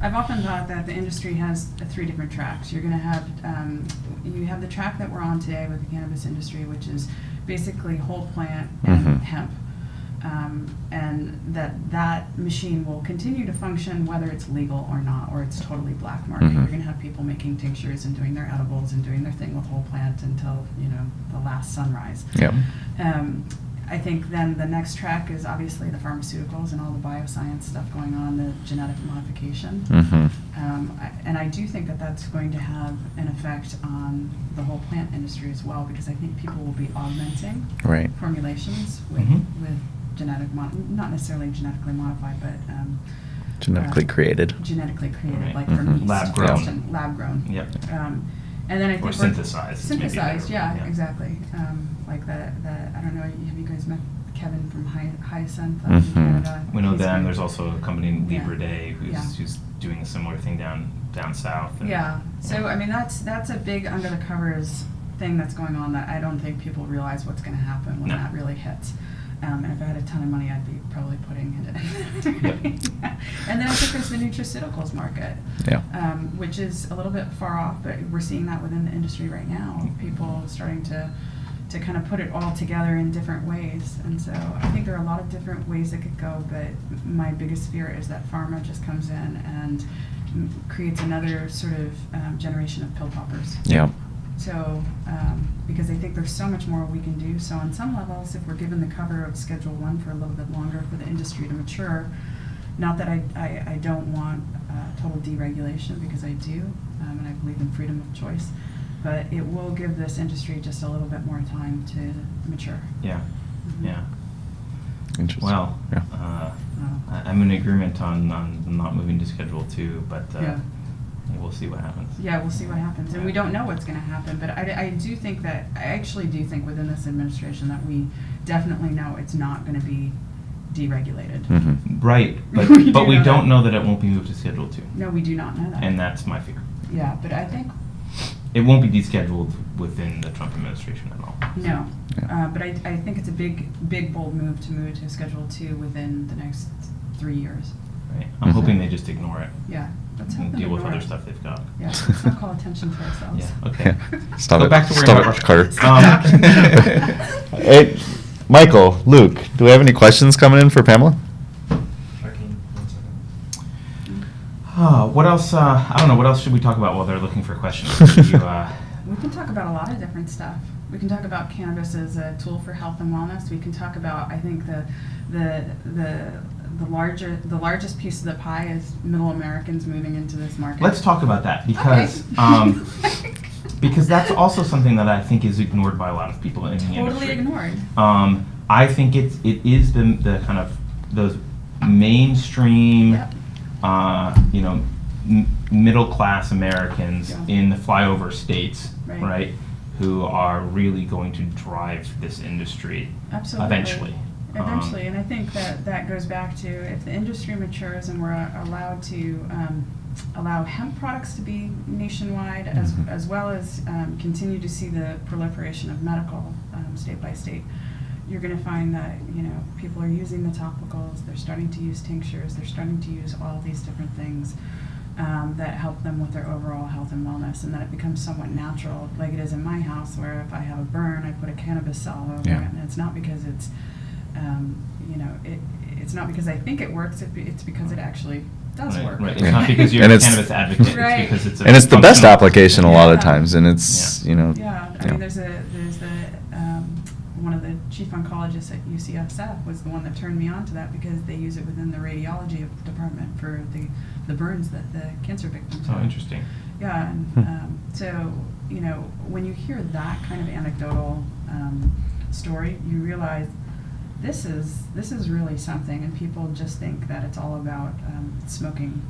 I've often thought that the industry has 3 different tracks. You're going to have you have the track that we're on today with the cannabis industry, which is basically whole plant and Mhm. hemp, and that machine will continue to function whether it's legal or not, or it's totally black market. Mhm. You're going to have people making tinctures and doing their edibles and doing their thing with whole plant until the last sunrise. Yep. I think then the next track is obviously the pharmaceuticals and all the bioscience stuff going on, the genetic modification. Mm-hmm. And I do think that that's going to have an effect on the whole plant industry as well, because I think people will be augmenting Right. formulations with, Mhm. with not necessarily genetically modified, but Genetically created. genetically created, Right. like from Mhm. yeast. Lab for grown. instance, lab grown. Yep. And then I think Or we're- synthesized. maybe a better Synthesized, word, yeah, exactly. Like the I don't know, have you guys met Kevin from Hyacinth in Mhm. Canada? We know He's them. great. There's also a company in Yeah. Libre Day Yeah. who's doing a similar thing down south. and- Yeah, so I mean, that's a big under the covers thing that's going on that I don't think people realize what's gonna happen when No. that really hits. And if I had a ton of money, I'd be probably putting it in. Yep. And then I think there's the nutraceuticals market, Yeah. which is a little bit far off, but we're seeing that within the industry right now. People starting to kind of put it all together in different ways. And so I think there are a lot of different ways it could go, but my biggest fear is that pharma just comes in and creates another sort of generation of pill poppers. Yeah. So, because I think there's so much more we can do. So on some levels, if we're given the cover of Schedule 1 for a little bit longer for the industry to mature, not that I don't want total deregulation, because I do, and I believe in freedom of choice, but it will give this industry just a little bit more time to mature. Yeah. Mhm. Yeah. Interesting. Well, Yeah. Oh. I'm in agreement on not moving to Schedule 2, but Yeah. We'll see what happens. Yeah, we'll see what happens, and we don't know what's going to happen. But I do think that I actually do think within this administration that we definitely know it's not going to be deregulated. Mhm. Right, but We but do we know don't that. know that it won't be moved to Schedule 2, No, we do not know that. and that's my fear. Yeah, but I think It won't be descheduled within the Trump administration at all. no. Yeah. But I think it's a big bold move to move to Schedule 2 within the next 3 years. Right. I'm Mhm. hoping they just ignore it Yeah, let's help and them deal with ignore other it. stuff they've got. Yeah, let's not call attention to ourselves. Yeah. Okay. Stop Go it. back to worrying Stop about it, Russia. Carter. Hey, Michael, Luke, do we have any questions coming in for Pamela? Checking, 1 second. What else? I don't know. What else should we talk about while they're looking for questions? You, We can talk about a lot of different stuff. We can talk about cannabis as a tool for health and wellness. We can talk about, I think, the largest piece of the pie is middle Americans moving into this market. let's talk about that because Okay. because that's also something that I think is ignored by a lot of people in the industry. Totally ignored. I think it is the kind of those mainstream, Yep. you know, middle class Americans Yeah. in the flyover states, Right. right, who are really going to drive this industry Absolutely. eventually. Eventually, and I think that goes back to if the industry matures and we're allowed to allow hemp products to be nationwide, Mhm. as well as continue to see the proliferation of medical state by state, you're going to find that people are using the topicals. They're starting to use tinctures. They're starting to use all of these different things that help them with their overall health and wellness, and that it becomes somewhat natural, like it is in my house, where if I have a burn, I put a cannabis cell over Yeah. it, and it's not because it's it's not because I think it works. It's because it actually does Right, work. right. It's Yeah. not because you're And a it's- cannabis advocate. Right. It's because it's a And it's the best functional- application a lot of Yeah. times, and it's, Yeah, I yeah. mean, there's the one of the chief oncologists at UCSF was the one that turned me on to that because they use it within the radiology department for the burns that the cancer victims Oh, have. interesting. Yeah, and so when you hear that kind of anecdotal story, you realize this is really something, and people just think that it's all about smoking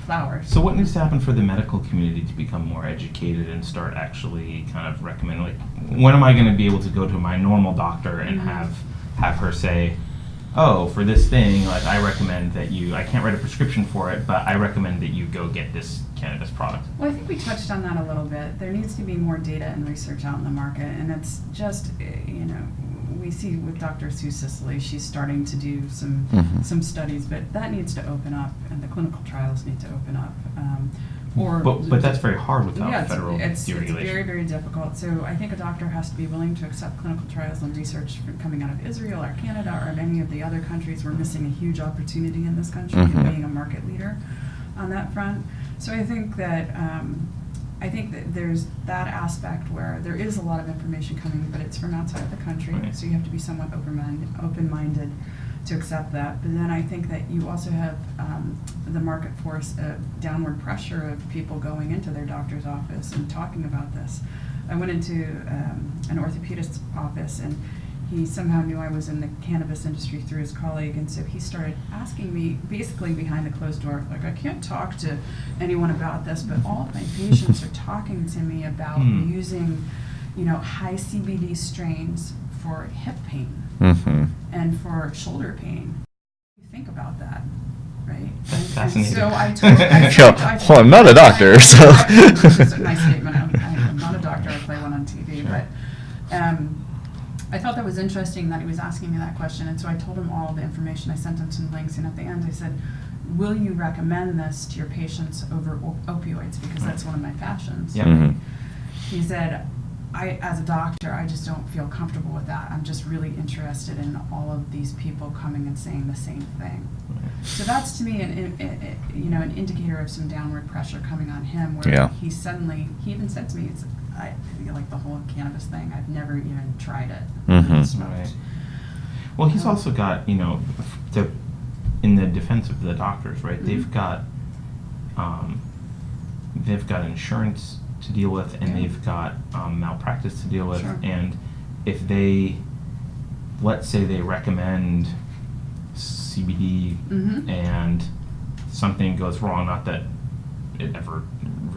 flowers. So what needs to happen for the medical community to become more educated and start actually kind of recommending, like, when am I going to be able to go to my normal doctor and Mhm. have her say, oh, for this thing, like, I recommend that I can't write a prescription for it, but I recommend that you go get this cannabis product. Well, I think we touched on that a little bit. There needs to be more data and research out in the market, and it's just, we see with Dr. Sue Sicily, she's starting to do Mhm. some studies, but that needs to open up, and the clinical trials need to open up. But that's very hard without Yeah, federal it's deregulation. very, very difficult. So I think a doctor has to be willing to accept clinical trials and research coming out of Israel or Canada or any of the other countries. We're missing a huge opportunity in this country in Mhm. being a market leader on that front. So I think that there's that aspect where there is a lot of information coming, but it's from outside of the country. Right. So you have to be somewhat open-minded to accept that. But then I think that you also have the market force downward pressure of people going into their doctor's office and talking about this. I went into an orthopedist's office, and he somehow knew I was in the cannabis industry through his colleague, and so he started asking me, basically behind the closed door, like, I can't talk to anyone about this, but all of my patients are talking to me about using, high CBD strains for hip pain Mhm. and for shoulder pain. You think about that, right? That's And fascinating. so I told Yeah, well, I'm not a doctor, so. This is my statement. I'm not a doctor. I play one on TV, Sure. but I thought that was interesting that he was asking me that question, and so I told him all the information. I sent him some links, and at the end I said, will you recommend this to your patients over opioids, because that's one of my passions. Yeah. Mhm. He said, as a doctor, I just don't feel comfortable with that. I'm just really interested in all of these people coming and saying the same thing. So that's to me an indicator of some downward pressure coming on him, where Yeah. he even said to me, I feel like the whole cannabis thing, I've never even tried it. Mhm. Smoked. Right. Well, he's also got, in the defense of the doctors, right? Mhm. They've got insurance to deal with, and Yeah. they've got malpractice to deal with. Sure. And if let's say they recommend CBD Mhm. and something goes wrong, not that it ever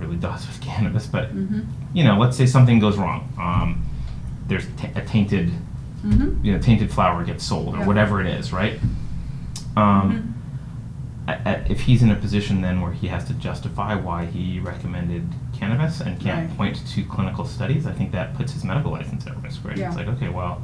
really does with cannabis, but Mhm. you know, let's say something goes wrong. There's a tainted, Mhm. tainted flower gets sold or Yeah. whatever it is, right? Mhm. If he's in a position then where he has to justify why he recommended cannabis and can't Right. point to clinical studies, I think that puts his medical license at risk, right? Yeah. It's like, okay, well,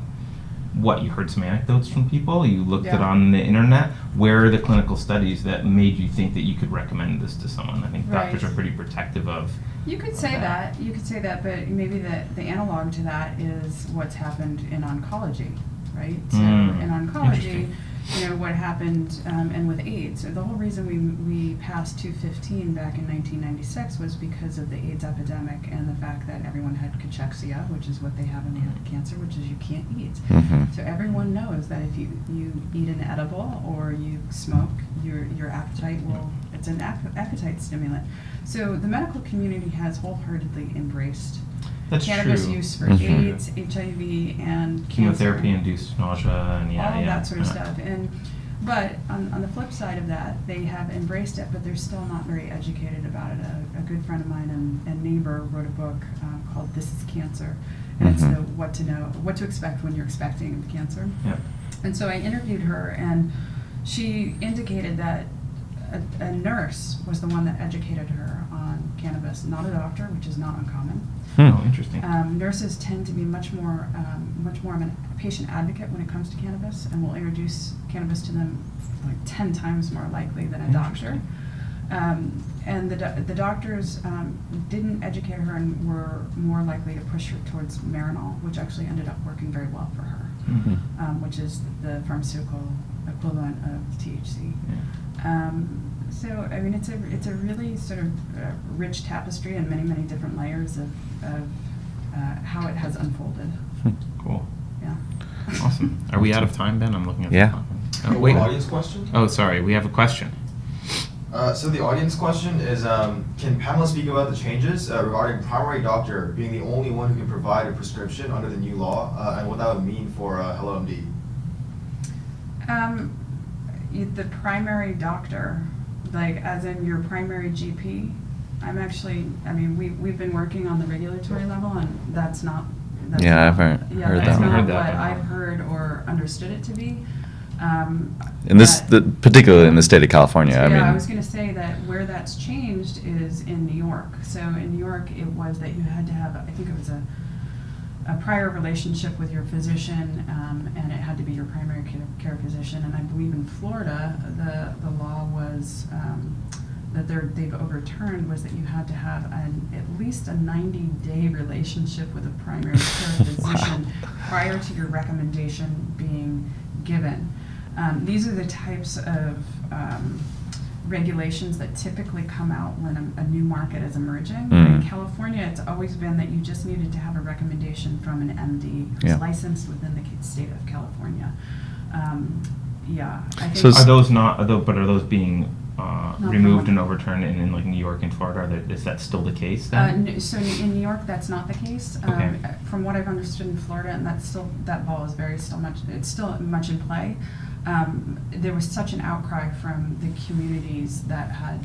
what, you heard some anecdotes from people, you looked it Yeah. on the internet, where are the clinical studies that made you think that you could recommend this to someone? I think doctors Right. are pretty protective of. You could say that, but maybe the analog to that is what's happened in oncology, right? So in oncology, Interesting. you know, what happened, and with AIDS, so the whole reason we passed 215 back in 1996 was because of the AIDS epidemic and the fact that everyone had cachexia, which is what they have when they have cancer, which is you can't eat. Mhm. So everyone knows that if you eat an edible or you smoke, your appetite will, it's an appetite stimulant. So the medical community has wholeheartedly embraced That's cannabis true. use for Mhm. AIDS, HIV, and Chemotherapy cancer. induced nausea and All that sort of yeah. stuff. But on the flip side of that, they have embraced it, but they're still not very educated about it. A good friend of mine and neighbor wrote a book called "This Is Cancer," and it's Mhm. the what to expect when you're expecting cancer. Yeah. And so I interviewed her, and she indicated that a nurse was the one that educated her on cannabis, not a doctor, which is not uncommon. Oh, interesting. Nurses tend to be much more of a patient advocate when it comes to cannabis, and will introduce cannabis to them like 10 times more likely than a doctor. And the doctors didn't educate her and were more likely to push her towards Marinol, which actually ended up working very well for her, Mhm. which is the pharmaceutical equivalent of THC. Yeah. So I mean, it's a really sort of rich tapestry and many different layers of how it has unfolded. Cool. Yeah. Awesome. Are we out of time, Ben? I'm looking at Yeah. the clock. Oh, wait. Audience question? Oh, sorry. We have a question. So the audience question is, can Pamela speak about the changes regarding primary doctor being the only one who can provide a prescription under the new law, and what that would mean for HelloMD? The primary doctor, like as in your primary GP, we've been working on the regulatory level, and that's not. Yeah, I haven't heard that's that not one. Heard that what one. I've heard or understood it to be. In this, particularly in the state of California, I mean. I was going to say that where that's changed is in New York. So in New York, it was that you had to have, I think it was a prior relationship with your physician, and it had to be your primary care physician. And I believe in Florida, the law was that they've overturned was that you had to have at least a 90-day relationship with a primary care physician prior to your recommendation being given. These are the types of regulations that typically come out when a new market is emerging. Mm. In California, it's always been that you just needed to have a recommendation from an MD who's Yeah. licensed within the state of California. I think So Are those not? But are those being removed from- and overturned in like New York and Florida? Is that still the case then? So in New York, that's not the case. Okay. From what I've understood in Florida, and that ball is it's still much in play. There was such an outcry from the communities that had,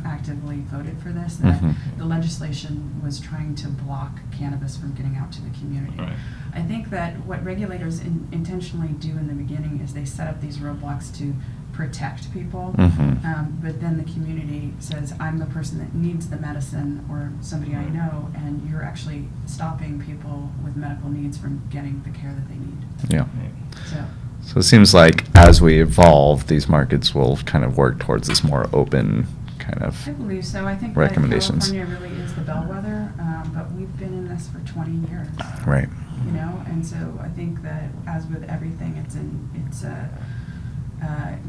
actively voted for this that Mhm. the legislation was trying to block cannabis from getting out to the community. Right. I think that what regulators intentionally do in the beginning is they set up these roadblocks to protect people, Mhm. but then the community says, I'm the person that needs the medicine or somebody I know, and you're actually stopping people with medical needs from getting the care that they need. Yeah. Right. So, So it seems like as we evolve, these markets will kind of work towards this more open kind I of. believe so. I think that Recommendations. California really is the bellwether, but we've been in this for 20 years. Right. And so I think that as with everything, it's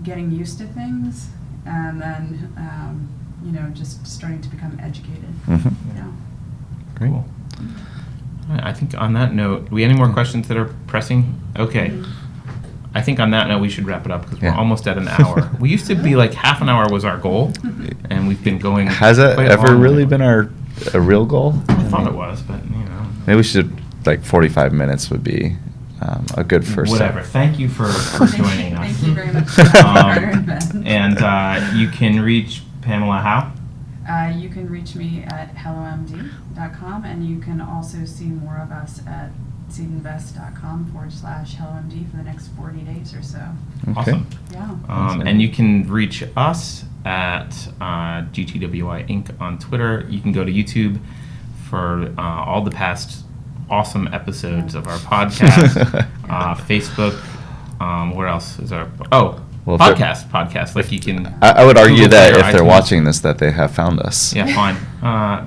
getting used to things, and then just starting to become educated. Mhm. Yeah. Great. Cool. All right, I think on that note, do we have any more questions that are pressing? Okay. Mhm. I think on that note, we should wrap it up because we're Yeah. almost at an hour. We used to be like half an hour was our goal, and we've been going. Has that quite ever long really now. been a real goal? I thought it was, but you know. Maybe we should, like 45 minutes would be a good first step. Whatever. Thank you for joining us. Thank you very much, Carter and Ben. And you can reach Pamela how? You can reach me at hellomd.com, and you can also see more of us at seedinvest.com/hellomd for the next 40 days or so. Okay. Awesome. Yeah. And you can reach us at GTWI Inc. on Twitter. You can go to YouTube for all the past awesome episodes of our podcast. Facebook. Where else is our? Oh, Well, if they're- podcast. Like you can. I would argue Google that Play or if they're iTunes. watching this, that they have found us. Yeah, fine.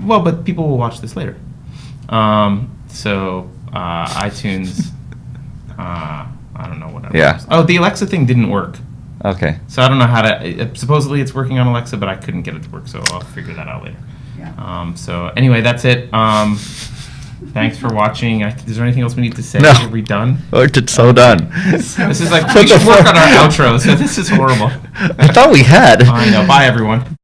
Well, but people will watch this later. So iTunes. I don't know what. Yeah. Oh, the Alexa thing didn't work. Okay. So I don't know how to. Supposedly it's working on Alexa, but I couldn't get it to work, so I'll figure that out later. Yeah. So anyway, that's it. Thanks for watching. Is there anything else we need to say? No. Are we done? We're so done. This is like we should work on our outro. So this is horrible. I thought we had. I know. Bye, everyone.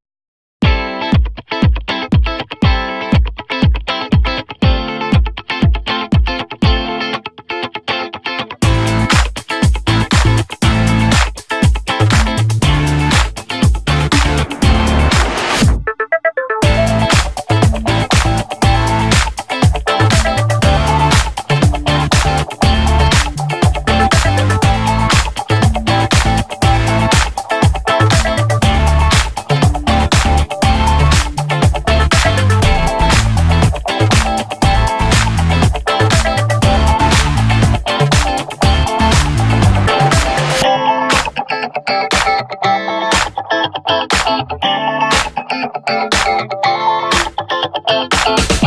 Thank you.